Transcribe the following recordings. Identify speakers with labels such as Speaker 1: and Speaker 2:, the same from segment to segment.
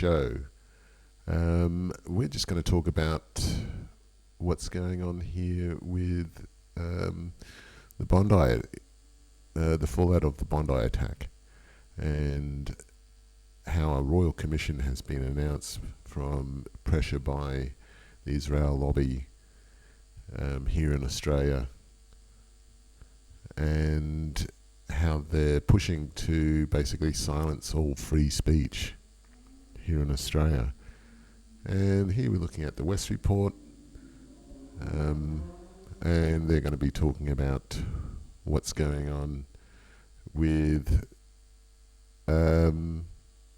Speaker 1: show, we're just going to talk about what's going on here with the Bondi, the fallout of the Bondi attack, and how a royal commission has been announced from pressure by the Israel lobby here in Australia, and how they're pushing to basically silence all free speech here in Australia. And here we're looking at the West Report, and they're going to be talking about what's going on with the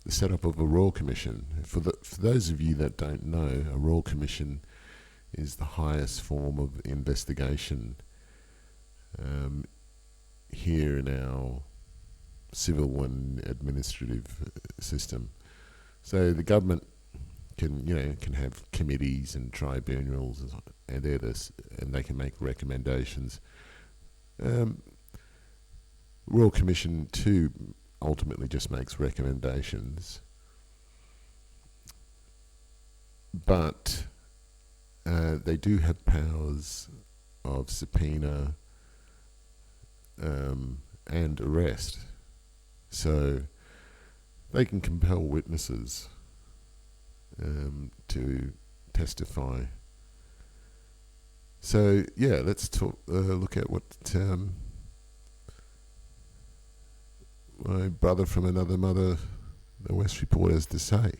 Speaker 1: setup of a Royal Commission. For those of you that don't know, a Royal Commission is the highest form of investigation here in our civil and administrative system. So the government can have committees and tribunals, and they can make recommendations. Royal Commission too ultimately just makes recommendations, but they do have powers of subpoena and arrest, so they can compel witnesses to testify. So yeah, let's look at what my brother from another mother, the West Report, has to say.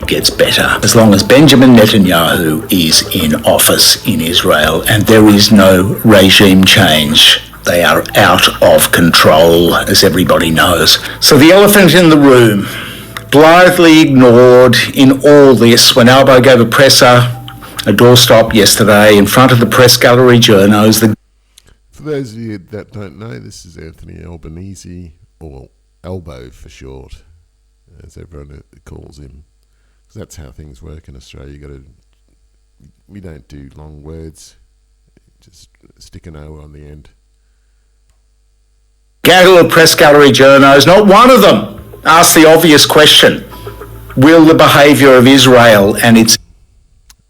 Speaker 2: Gets better as long as Benjamin Netanyahu is in office in Israel, and there is no regime change. They are out of control, as everybody knows. So the elephant in the room, blithely ignored in all this, when Albo gave a presser, a doorstop yesterday in front of the press gallery journos.
Speaker 1: For those of you that don't know, this is Anthony Albanese, or Albo for short, as everyone calls him. Because that's how things work in Australia. We don't do long words, just stick an O on the end.
Speaker 2: Gaggle of press gallery journos, not one of them asked the obvious question: will the behaviour of Israel and its...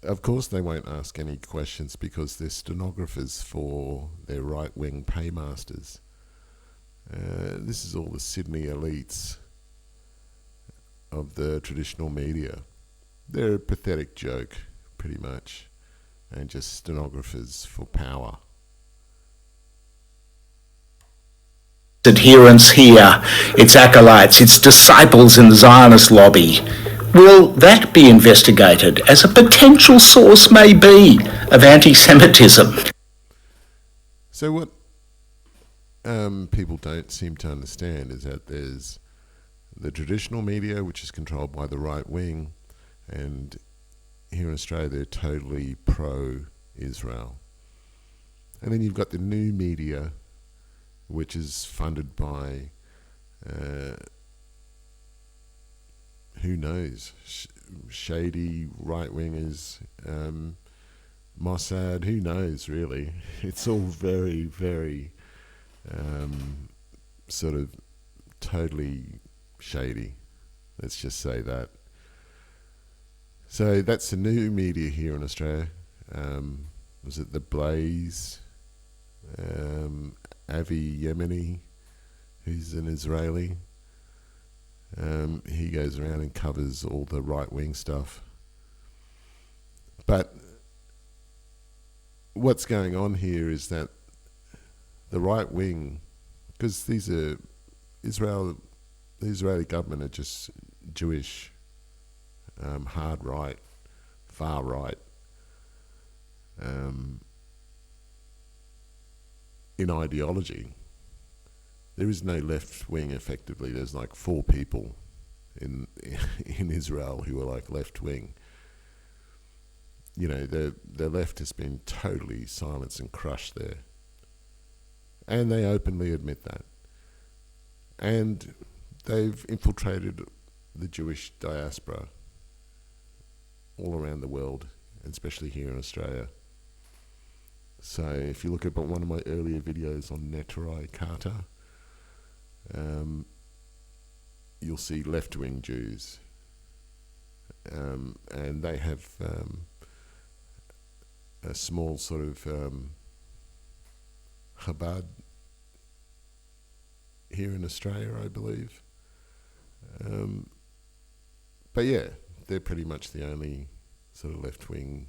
Speaker 1: Of course they won't ask any questions, because they're stenographers for their right-wing paymasters. This is all the Sydney elites of the traditional media. They're a pathetic joke, pretty much, and just stenographers for power.
Speaker 2: Adherents here, its acolytes, its disciples in the Zionist lobby. Will that be investigated as a potential source, maybe, of anti-Semitism?
Speaker 1: So what people don't seem to understand is that there's the traditional media, which is controlled by the right wing, and here in Australia they're totally pro-Israel. And then you've got the new media, which is funded by who knows, shady right-wingers, Mossad, who knows really. It's all very, very sort of totally shady, let's just say that. So that's the new media here in Australia. Was it The Blaze, Avi Yemeni, who's an Israeli. He goes around and covers all the right-wing stuff. But what's going on here is that the right-wing, because these are the Israeli government are just Jewish, hard right, far right, in ideology. There is no left wing effectively. There's like 4 people in Israel who are like left wing. The left has been totally silenced and crushed there. And they openly admit that. And they've infiltrated the Jewish diaspora all around the world, especially here in Australia. So if you look at one of my earlier videos on Neturei Karta, you'll see left-wing Jews and they have a small sort of Chabad here in Australia, I believe. But yeah, they're pretty much the only sort of left-wing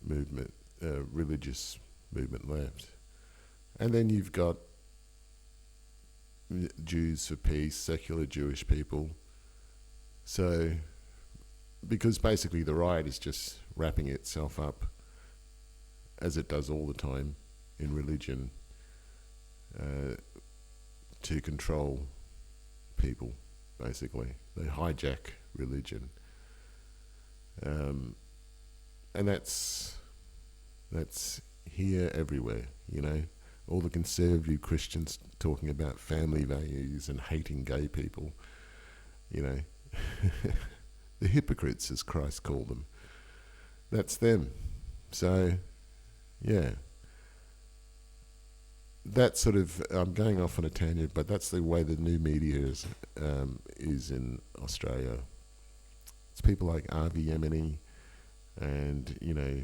Speaker 1: movement, religious movement left. And then you've got Jews for Peace, secular Jewish people. So, because basically the right is just wrapping itself up, as it does all the time, in religion, to control people, basically. They hijack religion. And that's here everywhere, you know. All the conservative Christians talking about family values and hating gay people, you know. The hypocrites, as Christ called them. That's them. So, yeah. That sort of, I'm going off on a tangent, but that's the way the new media is in Australia. It's people like Avi Yemeni and, you know,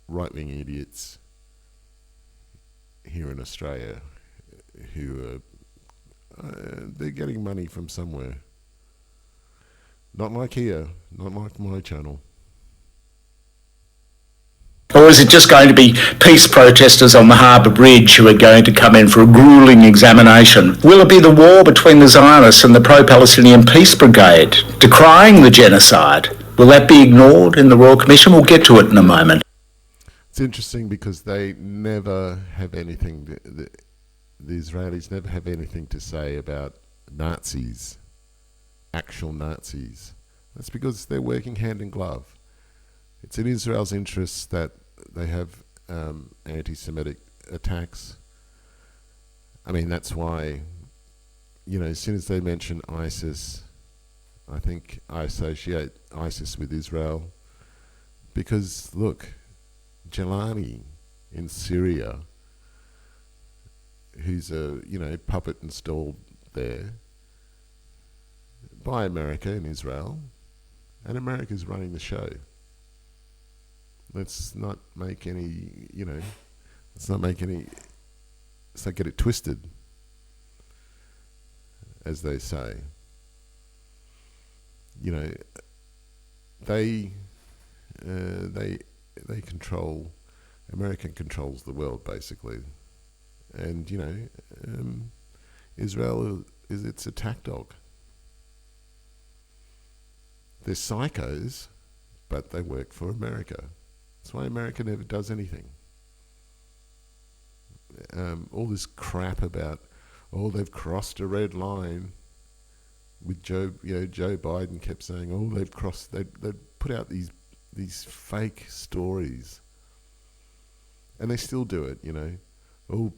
Speaker 1: right-wing idiots here in Australia who are, they're getting money from somewhere. Not like here, not like my channel.
Speaker 2: Or is it just going to be peace protesters on the Harbour Bridge who are going to come in for a gruelling examination? Will it be the war between the Zionists and the pro-Palestinian Peace Brigade decrying the genocide? Will that be ignored in the Royal Commission? We'll get to it in a moment.
Speaker 1: It's interesting because they never have anything, the Israelis never have anything to say about Nazis, actual Nazis. That's because they're working hand in glove. It's in Israel's interests that they have anti-Semitic attacks. I mean, that's why, you know, as soon as they mention ISIS, I think I associate ISIS with Israel. Because, look, Jelani in Syria, who's a, you know, puppet installed there by America in Israel, and America's running the show. Let's not make any, you know, let's not get it twisted, as they say. You know, they control, America controls the world, basically. And, you know, Israel is its attack dog. They're psychos, but they work for America. That's why America never does anything. All this crap about, oh, they've crossed a red line. With Joe Biden kept saying, oh, they've crossed. They put out these fake stories, and they still do it. You know, oh,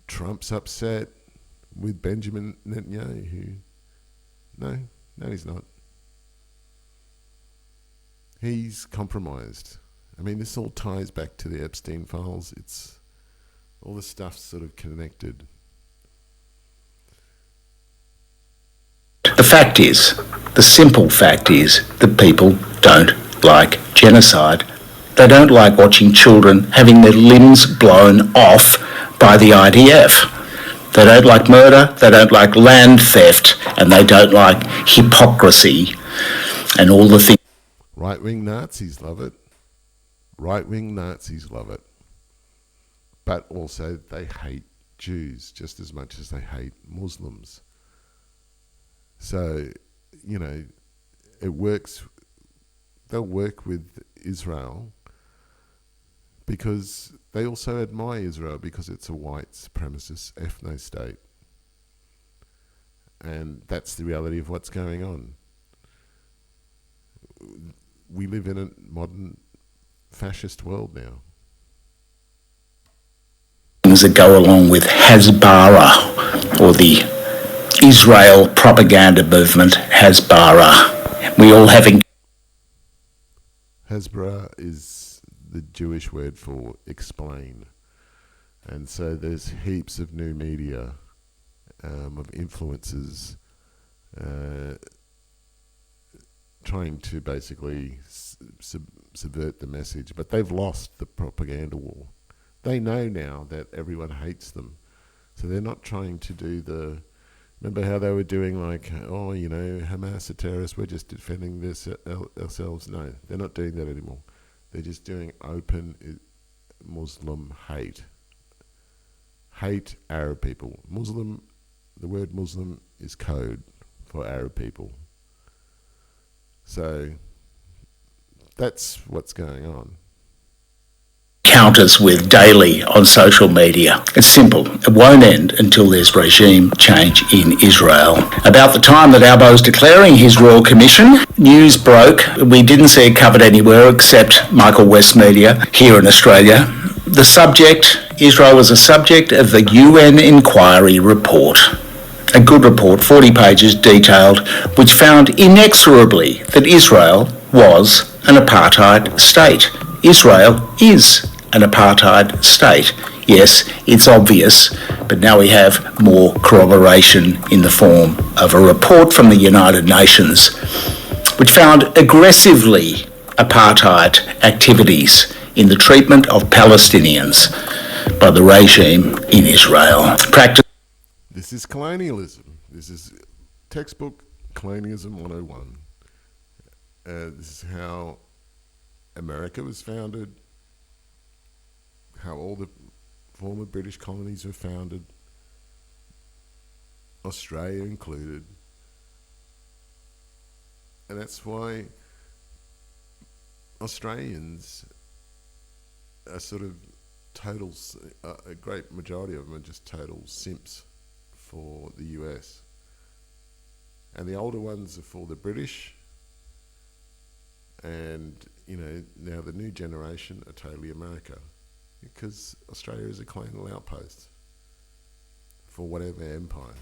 Speaker 1: Trump's upset with Benjamin Netanyahu. No, he's not. He's compromised. I mean, this all ties back to the Epstein files. It's all the stuff's sort of connected.
Speaker 2: The fact is, the simple fact is, that people don't like genocide. They don't like watching children having their limbs blown off by the IDF. They don't like murder, they don't like land theft, and they don't like hypocrisy and all the things.
Speaker 1: Right-wing Nazis love it. Right-wing Nazis love it. But also they hate Jews just as much as they hate Muslims. So, you know, it works. They'll work with Israel because they also admire Israel because it's a white supremacist ethno-state. And that's the reality of what's going on. We live in a modern fascist world now.
Speaker 2: Things that go along with Hasbara, or the Israel propaganda movement, Hasbara. We all having...
Speaker 1: Hasbara is the Jewish word for explain. And so there's heaps of new media, of influencers, trying to basically subvert the message, but they've lost the propaganda war. They know now that everyone hates them, so they're not trying to do the... Remember how they were doing like, oh, you know, Hamas are terrorists, we're just defending this ourselves? No, they're not doing that anymore. They're just doing open Muslim hate. Hate Arab people. Muslim, the word Muslim is code for Arab people. So that's what's going on.
Speaker 2: Counters with daily on social media. It's simple. It won't end until there's regime change in Israel. About the time that Albo was declaring his Royal Commission, news broke. We didn't see it covered anywhere except Michael West Media here in Australia. The subject, Israel was a subject of the UN inquiry report. A good report, 40 pages detailed, which found inexorably that Israel was an apartheid state. Israel is an apartheid state. Yes, it's obvious, but now we have more corroboration in the form of a report from the United Nations, which found aggressively apartheid activities in the treatment of Palestinians by the regime in Israel.
Speaker 1: This is colonialism. This is textbook colonialism 101. This is how America was founded, how all the former British colonies were founded, Australia included. And that's why Australians are sort of a great majority of them are just total simps for the US. And the older ones are for the British. And, you know, now the new generation are totally America, because Australia is a colonial outpost for whatever empire.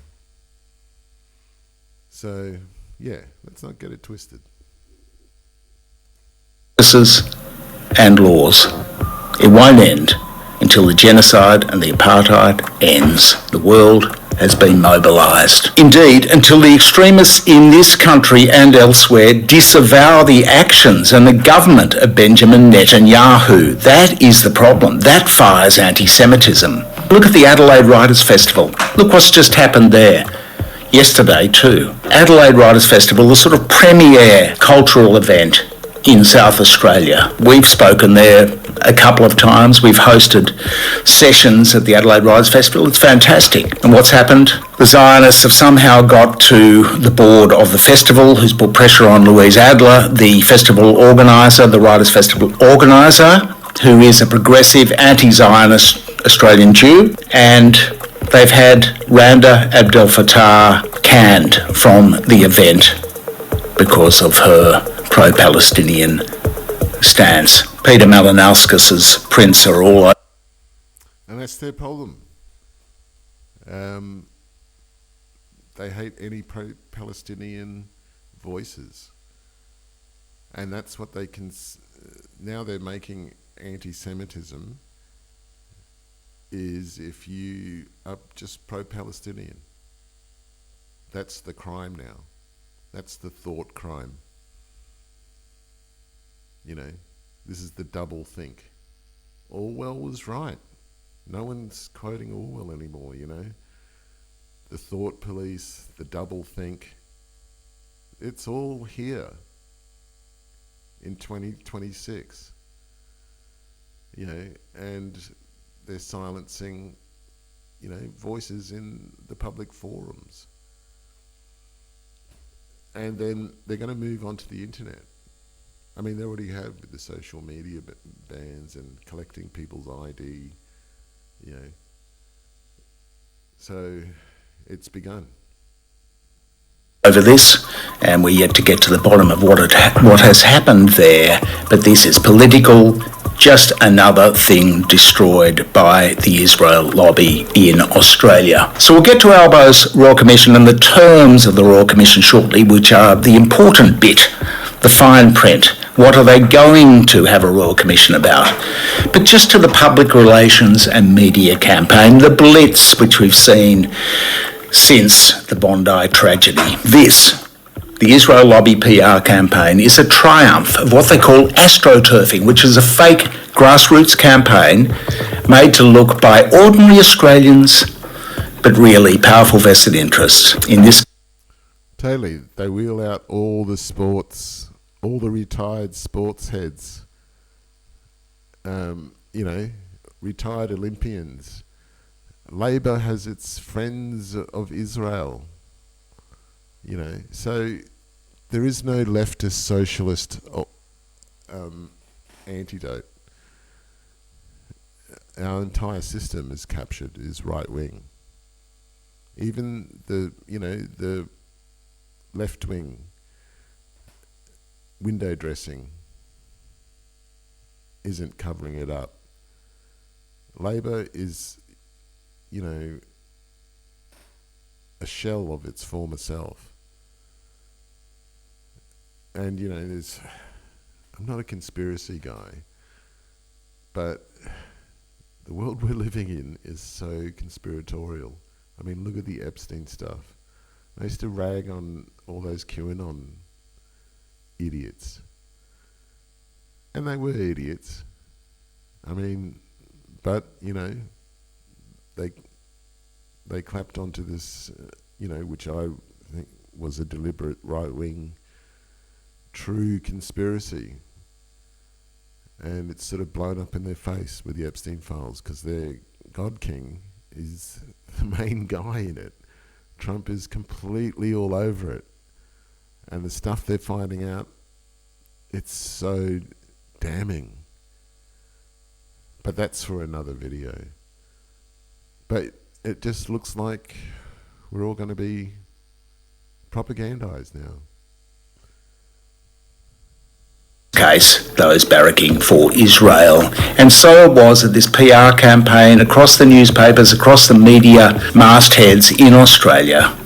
Speaker 1: So, yeah, let's not get it twisted.
Speaker 2: And laws. It won't end until the genocide and the apartheid ends. The world has been mobilised. Indeed, until the extremists in this country and elsewhere disavow the actions and the government of Benjamin Netanyahu. That is the problem. That fires anti-Semitism. Look at the Adelaide Writers' Festival. Look what's just happened there. Yesterday too. Adelaide Writers' Festival, the sort of premier cultural event in South Australia. We've spoken there a couple of times. We've hosted sessions at the Adelaide Writers' Festival. It's fantastic. And what's happened? The Zionists have somehow got to the board of the festival, who's put pressure on Louise Adler, the festival organiser, the Writers' Festival organiser, who is a progressive anti-Zionist Australian Jew, and they've had Randa Abdel Fattah canned from the event because of her pro-Palestinian stance. Peter Malinowskis's prints are all over.
Speaker 1: And that's their problem. They hate any pro-Palestinian voices. And that's what they can... now they're making anti-Semitism is if you are just pro-Palestinian. That's the crime now. That's the thought crime. You know, this is the double think. Orwell was right. No one's quoting Orwell anymore, you know. The thought police, the double think. It's all here in 2026. You know, and they're silencing, you know, voices in the public forums. And then they're going to move on to the internet. I mean, they already have with the social media bans and collecting people's ID, you know. So it's begun.
Speaker 2: Over this, and we're yet to get to the bottom of what has happened there, but this is political, just another thing destroyed by the Israel lobby in Australia. So we'll get to Albo's Royal Commission and the terms of the Royal Commission shortly, which are the important bit, the fine print. What are they going to have a Royal Commission about? But just to the public relations and media campaign, the blitz which we've seen since the Bondi tragedy. This The Israel Lobby PR campaign is a triumph of what they call astroturfing, which is a fake grassroots campaign made to look by ordinary Australians, but really powerful vested interests. In this
Speaker 1: Totally. They wheel out all the sports, all the retired sports heads, retired Olympians. Labor has its Friends of Israel. So there is no leftist socialist antidote. Our entire system is captured, is right wing. Even the left wing window dressing isn't covering it up. Labor is, a shell of its former self. And, I'm not a conspiracy guy, but the world we're living in is so conspiratorial. I mean, look at the Epstein stuff. I used to rag on all those QAnon idiots. And they were idiots. I mean, but, they clapped onto this, which I think was a deliberate right-wing true conspiracy. And it's sort of blown up in their face with the Epstein files because their God King is the main guy in it. Trump is completely all over it. And the stuff they're finding out, it's so damning. But that's for another video. But it just looks like we're all going to be propagandized now.
Speaker 2: case, those barracking for Israel. And so it was that this PR campaign across the newspapers, across the media mastheads in Australia,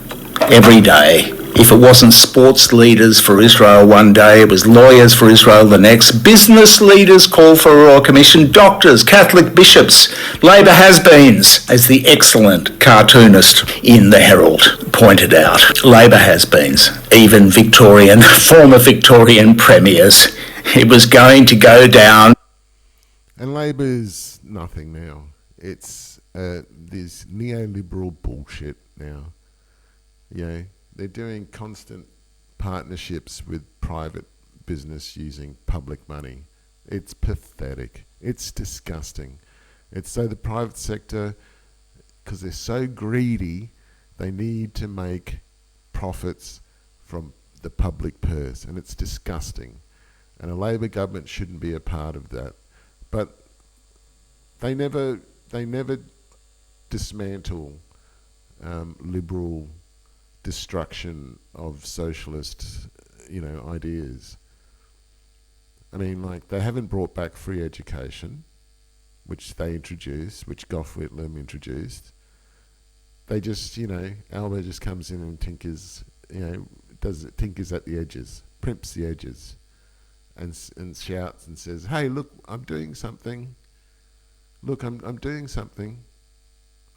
Speaker 2: every day. If it wasn't sports leaders for Israel one day, it was lawyers for Israel the next. Business leaders called for a royal commission, doctors, Catholic bishops, Labor has-beens, as the excellent cartoonist in the Herald pointed out. Labor has-beens, even former Victorian premiers. It was going to go down.
Speaker 1: And Labor's nothing now. It's this neoliberal bullshit now. They're doing constant partnerships with private business using public money. It's pathetic. It's disgusting. It's so the private sector, because they're so greedy, they need to make profits from the public purse, and it's disgusting. And a Labor government shouldn't be a part of that. But they never dismantle liberal destruction of socialist, ideas. I mean, they haven't brought back free education, which they introduced, which Gough Whitlam introduced. They just, Albo just comes in and tinkers, tinkers at the edges, primps the edges, and shouts and says, "Hey, look, I'm doing something. Look, I'm doing something.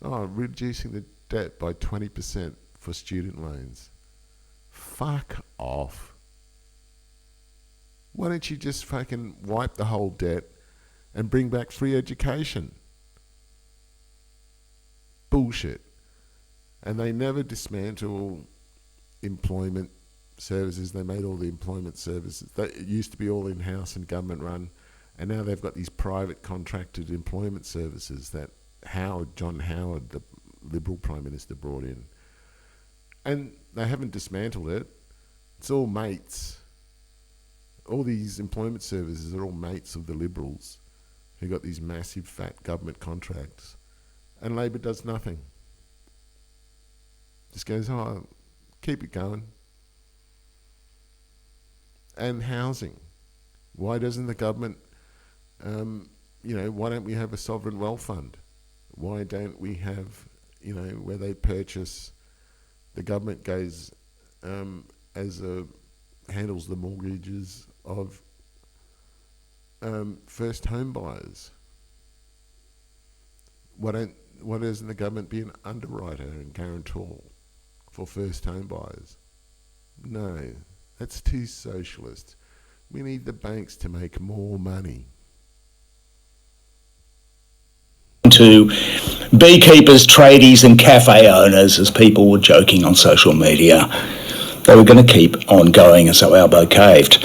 Speaker 1: Oh, reducing the debt by 20%. For student loans." Fuck off. Why don't you just fucking wipe the whole debt and bring back free education? Bullshit. And they never dismantle employment services. They made all the employment services. It used to be all in-house and government run, and now they've got these private contracted employment services that John Howard, the Liberal Prime Minister, brought in. And they haven't dismantled it. It's all mates. All these employment services are all mates of the Liberals who got these massive fat government contracts. And Labor does nothing. Just goes, oh, keep it going. And housing. Why doesn't the government, why don't we have a sovereign wealth fund? Why don't we have, where they purchase... The government goes handles the mortgages of first home buyers. Why doesn't the government be an underwriter and guarantor for first home buyers? No, That's too socialist. We need the banks to make more money.
Speaker 2: To beekeepers, tradies and cafe owners, as people were joking on social media. They were going to keep on going, and so Albo caved.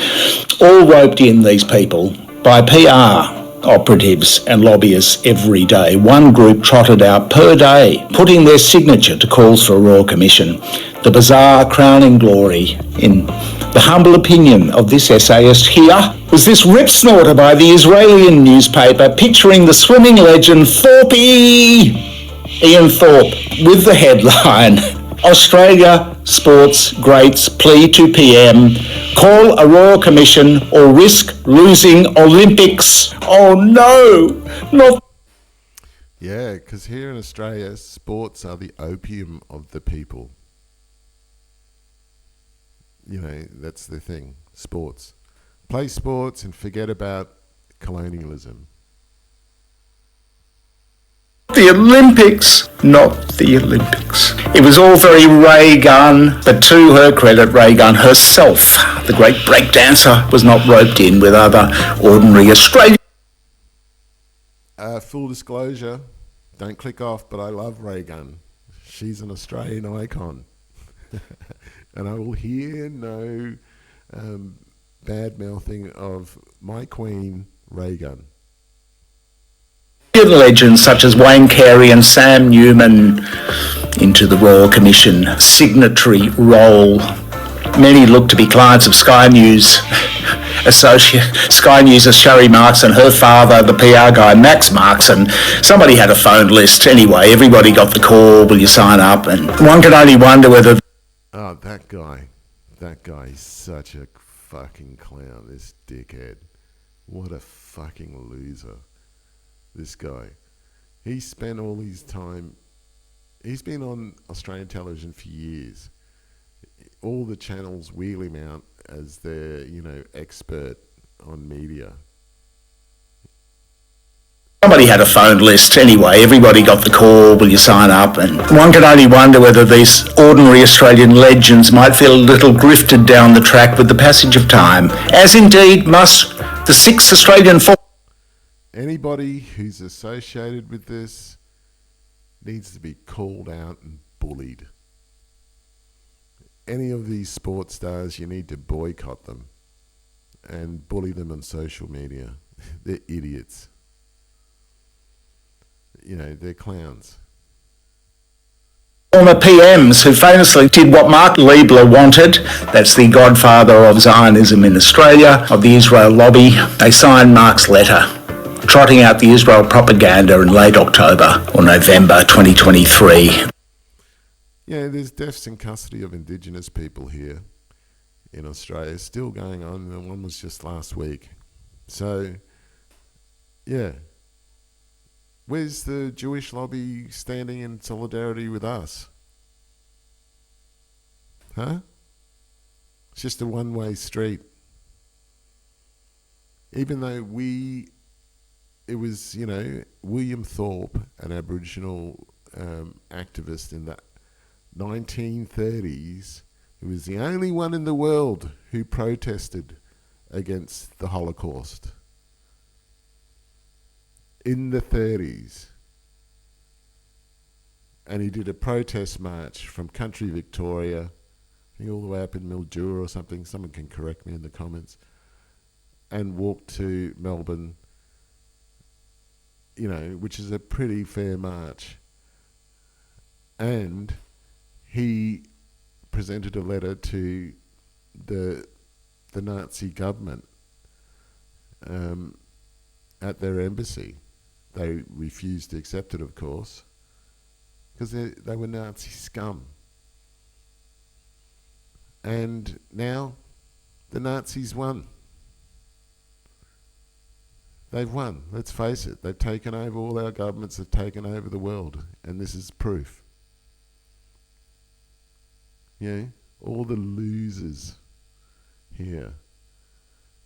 Speaker 2: All roped in, these people, by PR operatives and lobbyists every day. One group trotted out per day, putting their signature to calls for a royal commission. The bizarre crowning glory, in the humble opinion of this essayist here, was this rip snorter by the Israeli newspaper picturing the swimming legend Ian Thorpe, with the headline, Australia sports greats plea to PM, call a royal commission or risk losing Olympics. Oh no, not...
Speaker 1: Yeah, because here in Australia, sports are the opium of the people. You know, that's the thing. Sports. Play sports and forget about colonialism.
Speaker 2: The Olympics, not the Olympics. It was all very Reagan, but to her credit, Reagan herself, the great breakdancer, was not roped in with other ordinary Australian...
Speaker 1: Full disclosure, don't click off, but I love Reagan. She's an Australian icon. And I will hear no bad-mouthing of my queen, Reagan.
Speaker 2: Legends such as Wayne Carey and Sam Newman into the Royal Commission signatory role. Many look to be clients of Sky News as Sherry Marks and her father, the PR guy, Max Marks, and somebody had a phone list. Anyway, everybody got the call, will you sign up? And one can only wonder whether...
Speaker 1: Oh, that guy is such a fucking clown, this dickhead. What a fucking loser. This guy. He spent all his time... He's been on Australian television for years. All the channels wheel him out as their, expert on media.
Speaker 2: Somebody had a phone list. Anyway, everybody got the call, will you sign up? And one can only wonder whether these ordinary Australian legends might feel a little grifted down the track with the passage of time, as indeed must the 6 Australian...
Speaker 1: Anybody who's associated with this needs to be called out and bullied. Any of these sports stars, you need to boycott them and bully them on social media. They're idiots. They're clowns.
Speaker 2: Former PMs who famously did what Mark Liebler wanted, that's the godfather of Zionism in Australia, of the Israel lobby. They signed Mark's letter, trotting out the Israel propaganda in late October or November 2023.
Speaker 1: Yeah, there's deaths in custody of Indigenous people here in Australia still going on, and one was just last week. So, yeah. Where's the Jewish lobby standing in solidarity with us? Huh? It's just a one-way street. Even though it was, William Thorpe, an Aboriginal activist in the 1930s, who was the only one in the world who protested against the Holocaust. In the 30s. And he did a protest march from country Victoria, I think all the way up in Mildura or something, someone can correct me in the comments, and walked to Melbourne, which is a pretty fair march. And he presented a letter to the Nazi government at their embassy. They refused to accept it, of course, because they were Nazi scum. And now the Nazis won. They've won, let's face it. They've taken over all our governments, they've taken over the world, and this is proof. All the losers here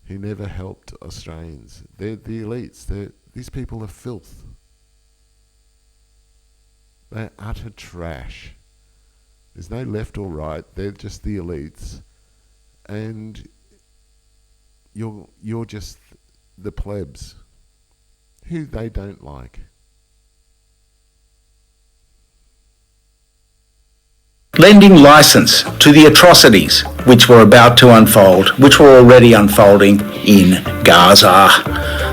Speaker 1: who never helped Australians. They're the elites. These people are filth. They're utter trash. There's no left or right. They're just the elites. and you're just the plebs who they don't like.
Speaker 2: Lending licence to the atrocities which were about to unfold, which were already unfolding in Gaza.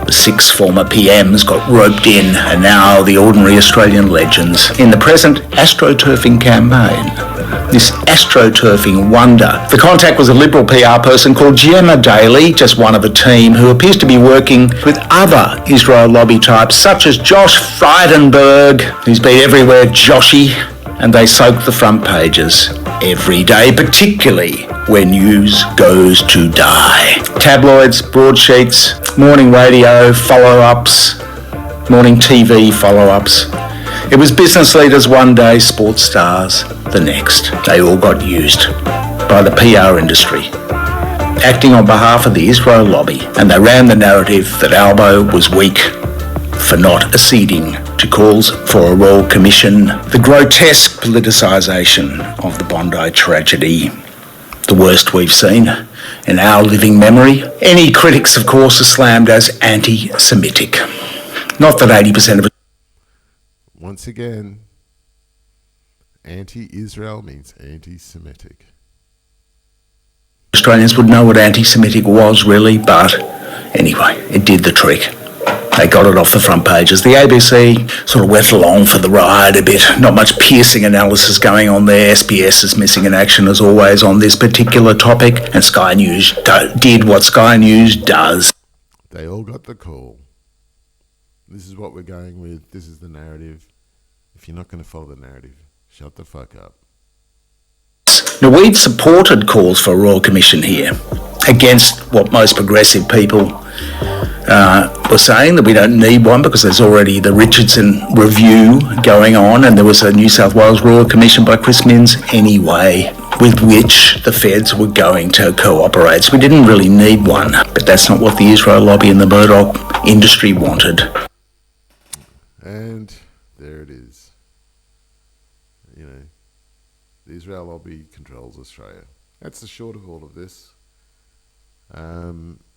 Speaker 2: The 6 former PMs got roped in, and now the ordinary Australian legends in the present astroturfing campaign. This astroturfing wonder. The contact was a Liberal PR person called Gemma Daly, just one of a team, who appears to be working with other Israel lobby types, such as Josh Frydenberg, who's been everywhere Joshy, and they soak the front pages every day, particularly when news goes to die. Tabloids, broadsheets, morning radio follow-ups, morning TV follow-ups. It was business leaders one day, sports stars the next. They all got used by the PR industry, acting on behalf of the Israel lobby, and they ran the narrative that Albo was weak for not acceding to calls for a royal commission. The grotesque politicisation of the Bondi tragedy, the worst we've seen in our living memory. Any critics, of course, are slammed as anti-Semitic. Not that 80% of
Speaker 1: Once again, anti-Israel means anti-Semitic.
Speaker 2: Australians would know what anti-Semitic was really, but anyway, it did the trick. They got it off the front pages. The ABC sort of went along for the ride a bit. Not much piercing analysis going on there. SBS is missing in action as always on this particular topic. And Sky News did what Sky News does.
Speaker 1: They all got the call. This is what we're going with. This is the narrative. If you're not going to follow the narrative, shut the fuck up.
Speaker 2: Now, we've supported calls for a Royal Commission here against what most progressive people were saying, that we don't need one because there's already the Richardson review going on, and there was a New South Wales Royal Commission by Chris Minns anyway, with which the feds were going to cooperate. So we didn't really need one, but that's not what the Israel lobby and the Murdoch industry wanted.
Speaker 1: And there it is. You know, the Israel lobby controls Australia. That's the short of all of this.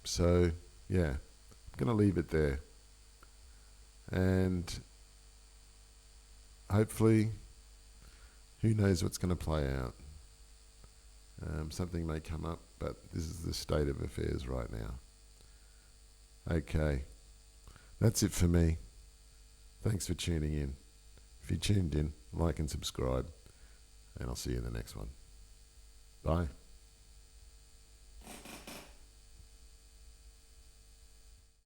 Speaker 1: So, yeah, I'm going to leave it there. And hopefully, who knows what's going to play out. Something may come up, but this is the state of affairs right now. Okay, that's it for me. Thanks for tuning in. If you tuned in, like and subscribe, and I'll see you in the next one. Bye.